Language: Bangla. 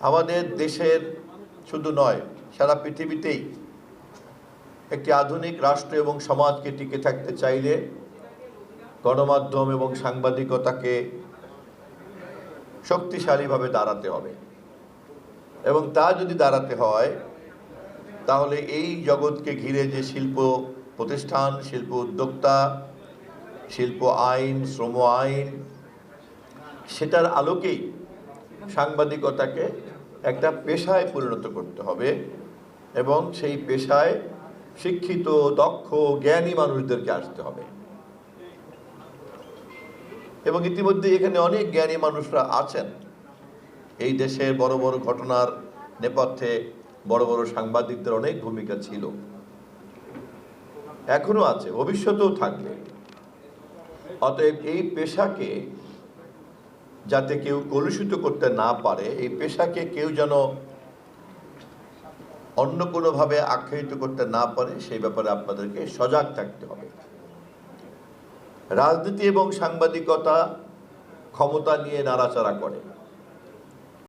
আমাদের দেশের শুধু নয়, সারা পৃথিবীতেই একটি আধুনিক রাষ্ট্র এবং সমাজকে টিকে থাকতে চাইলে গণমাধ্যম এবং সাংবাদিকতাকে শক্তিশালীভাবে দাঁড়াতে হবে। এবং তা যদি দাঁড়াতে হয়, তাহলে এই জগৎকে ঘিরে যে শিল্প প্রতিষ্ঠান, শিল্প উদ্যোক্তা, শিল্প আইন, শ্রম আইন, সেটার আলোকেই সাংবাদিকতাকে একটা পেশায় পরিণত করতে হবে এবং সেই পেশায় শিক্ষিত, দক্ষ, জ্ঞানী মানুষদেরকে আসতে হবে। এবং ইতিমধ্যে এখানে অনেক জ্ঞানী মানুষরা আছেন। এই দেশের বড় বড় ঘটনার নেপথ্যে বড় বড় সাংবাদিকদের অনেক ভূমিকা ছিল, এখনো আছে, ভবিষ্যতেও থাকবে। অতএব এই পেশাকে যাতে কেউ কলুষিত করতে না পারে, এই পেশাকে কেউ যেন অন্য কোনোভাবে আখ্যায়িত করতে না পারে, সেই ব্যাপারে আপনাদেরকে সজাগ থাকতে হবে। রাজনীতি এবং সাংবাদিকতা ক্ষমতা নিয়ে নাড়াচাড়া করে।